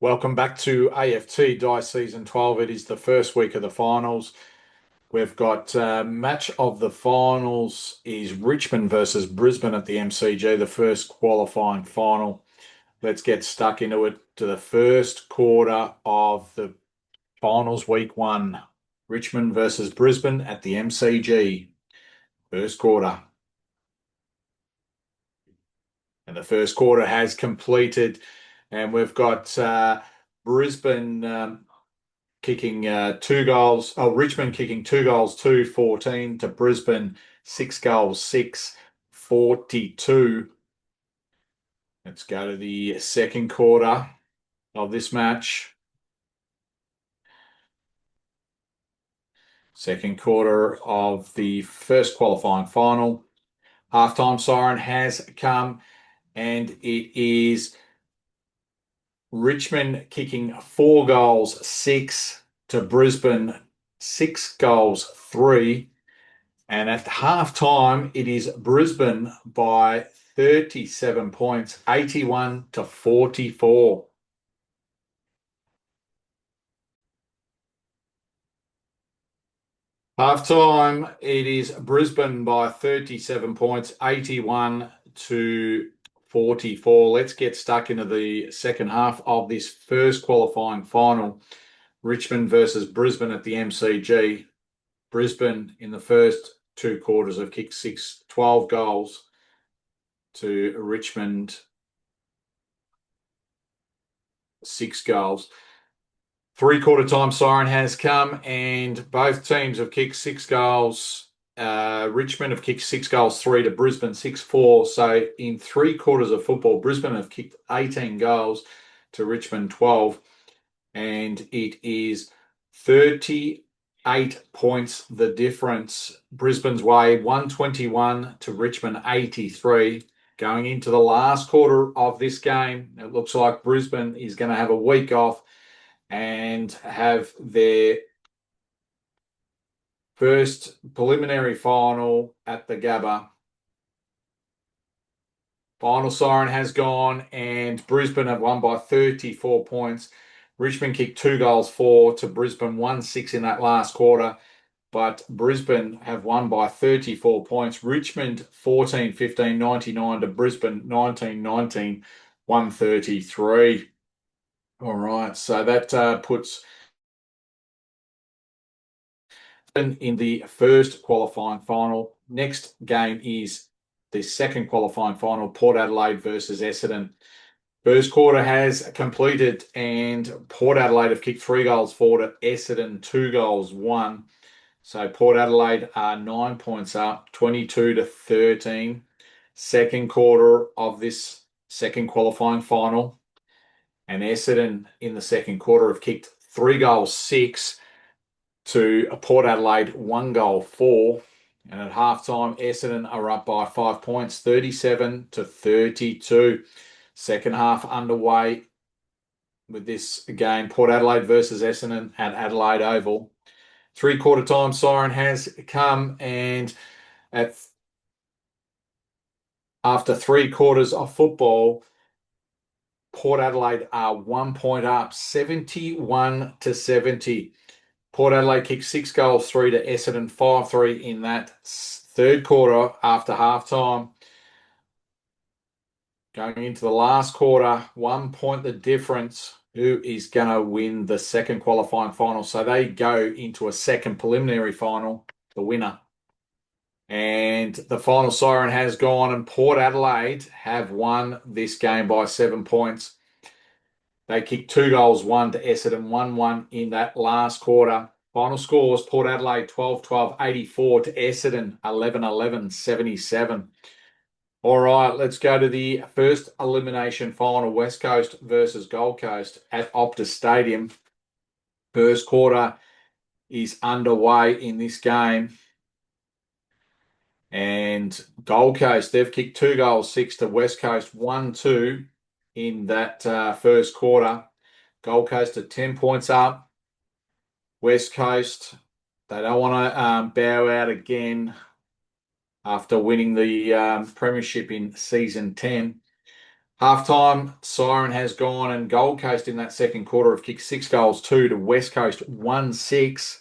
Welcome back to AFT Dice Season 12. It is the first week of the finals. We've got match of the finals is Richmond versus Brisbane at the MCG, the first qualifying final. Let's get stuck into it to the first quarter of the finals, week one. Richmond versus Brisbane at the MCG, first quarter. And the first quarter has completed, and we've got Brisbane kicking 2 goals. Oh, Richmond kicking 2 goals, 2-14 to Brisbane, 6 goals, 6-42. Let's go to the second quarter of this match. Second quarter of the first qualifying final. Halftime siren has come, and it is Richmond kicking 4 goals, 6 to Brisbane, 6 goals, 3. And at halftime, it is Brisbane by 37 points, 81-44. Halftime, it is Brisbane by 37 points, 81-44. Let's get stuck into the second half of this first qualifying final. Richmond versus Brisbane at the MCG. Brisbane in the first two quarters have kicked 12 goals to Richmond, 6 goals. Three-quarter time siren has come, and both teams have kicked 6 goals. Richmond have kicked 6 goals, 3 to Brisbane, 6-4. So in 3 quarters of football, Brisbane have kicked 18 goals to Richmond, 12. And it is 38 points the difference. Brisbane's way, 121 to Richmond, 83. Going into the last quarter of this game, it looks like Brisbane is going to have a week off and have their first preliminary final at the Gabba. Final siren has gone, and Brisbane have won by 34 points. Richmond kicked 2 goals, 4 to Brisbane, 1-6 in that last quarter. But Brisbane have won by 34 points. Richmond 14-15, 99 to Brisbane 19-19, 133. All right, so that puts in the first qualifying final. Next game is the second qualifying final, Port Adelaide versus Essendon. First quarter has completed, and Port Adelaide have kicked 3 goals, 4 to Essendon, 2 goals, 1. So Port Adelaide are 9 points up, 22-13. Second quarter of this second qualifying final. And Essendon in the second quarter have kicked 3 goals, 6 to Port Adelaide, 1 goal, 4. And at halftime, Essendon are up by 5 points, 37-32. Second half underway with this game, Port Adelaide versus Essendon at Adelaide Oval. Three-quarter time siren has come, and after 3 quarters of football, Port Adelaide are 1 point up, 71-70. Port Adelaide kicked 6 goals, 3 to Essendon, 5-3 in that third quarter after halftime. Going into the last quarter, 1 point the difference. Who is going to win the second qualifying final? So they go into a second preliminary final, the winner. And the final siren has gone, and Port Adelaide have won this game by 7 points. They kicked 2 goals, 1 to Essendon, 1-1 in that last quarter. Final scores, Port Adelaide 12-12, 84 to Essendon, 11-11, 77. All right, let's go to the first elimination final, West Coast versus Gold Coast at Optus Stadium. First quarter is underway in this game. And Gold Coast, they've kicked 2 goals, 6 to West Coast, 1-2 in that first quarter. Gold Coast are 10 points up. West Coast, they don't want to bow out again after winning the premiership in season 10. Halftime siren has gone, and Gold Coast in that second quarter have kicked 6-2 to West Coast 1-6.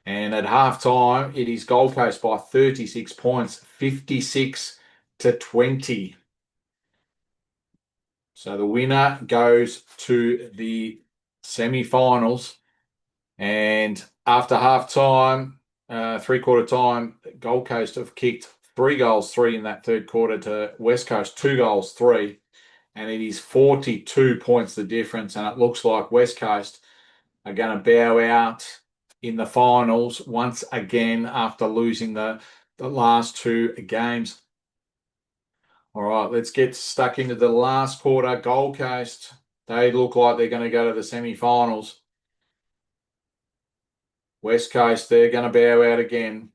And at halftime, it is Gold Coast by 36 points, 56-20. So the winner goes to the semi-finals. And after half-time, three-quarter time, Gold Coast have kicked 3-3 in that third quarter to West Coast 2-3. And it is 42 points the difference. And it looks like West Coast are going to bow out in the finals once again after losing the last two games. All right, let's get stuck into the last quarter. Gold Coast, they look like they're going to go to the semi-finals. West Coast, they're going to bow out again.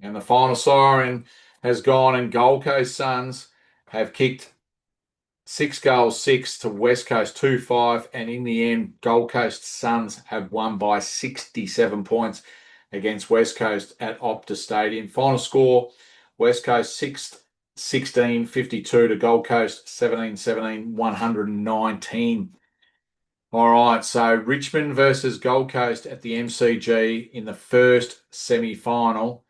And the final siren has gone, and Gold Coast Suns have kicked 6-6 to West Coast 2-5. And in the end, Gold Coast Suns have won by 67 points against West Coast at Optus Stadium. Final score, West Coast 16-52 to Gold Coast 17-17, 119. All right, so Richmond versus Gold Coast at the MCG in the first semi-final.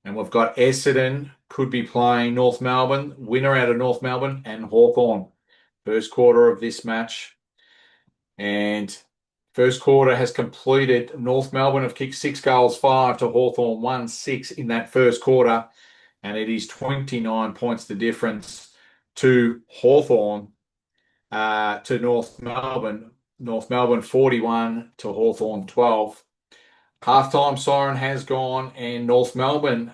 And we've got Essendon could be playing North Melbourne, winner out of North Melbourne, and Hawthorn. First quarter of this match. And first quarter has completed. North Melbourne have kicked 6-5 to Hawthorn 1-6 in that first quarter. And it is 29 points the difference to Hawthorn to North Melbourne. North Melbourne 41 to Hawthorn 12. Halftime siren has gone, and North Melbourne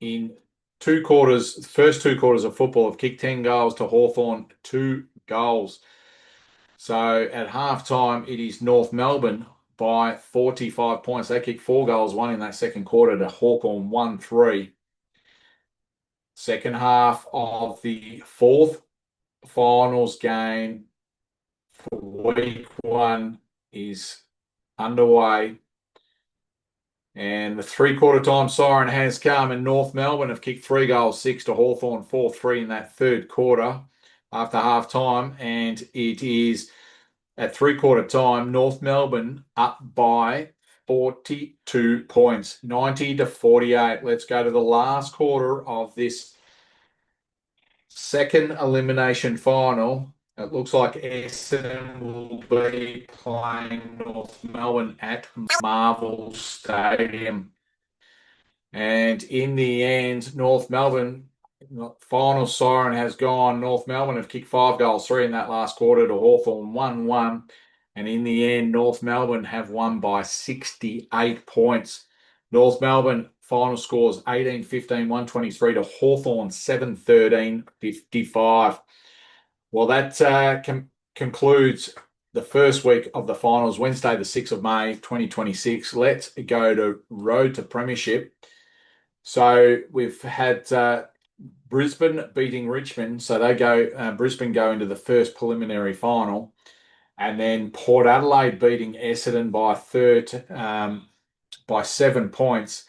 in first two quarters of football have kicked 10 goals to Hawthorn 2 goals. So at halftime, it is North Melbourne by 45 points. They kicked 4 goals, one in that second quarter to Hawthorn 1-3. Second half of the fourth finals game for week 1 is underway. And the three-quarter time siren has come, and North Melbourne have kicked 3-6 to Hawthorn 4-3 in that third quarter after half time. And it is at three-quarter time, North Melbourne up by 42 points, 90-48. Let's go to the last quarter of this second elimination final. It looks like Essendon will be playing North Melbourne at Marvel Stadium. And in the end, North Melbourne, final siren has gone. North Melbourne have kicked 5-3 in that last quarter to Hawthorn 1-1. And in the end, North Melbourne have won by 68 points. North Melbourne final scores 18-15, 123 to Hawthorn 7-13, 55. Well, that concludes the first week of the finals, Wednesday, the 6th of May, 2026. Let's go to Road to Premiership. So we've had Brisbane beating Richmond. So they go, Brisbane go into the first preliminary final. And then Port Adelaide beating Essendon by 7 points.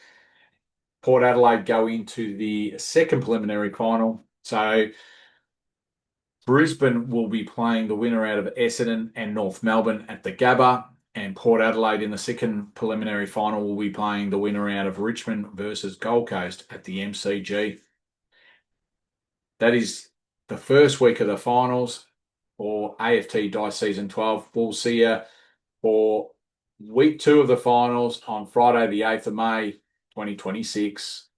Port Adelaide go into the second preliminary final. So Brisbane will be playing the winner out of Essendon and North Melbourne at the Gabba, and Port Adelaide in the second preliminary final will be playing the winner out of Richmond versus Gold Coast at the MCG. That is the first week of the finals for AFT Dice Season 12. We'll see you for week 2 of the finals on Friday, the 8th of May, 2026.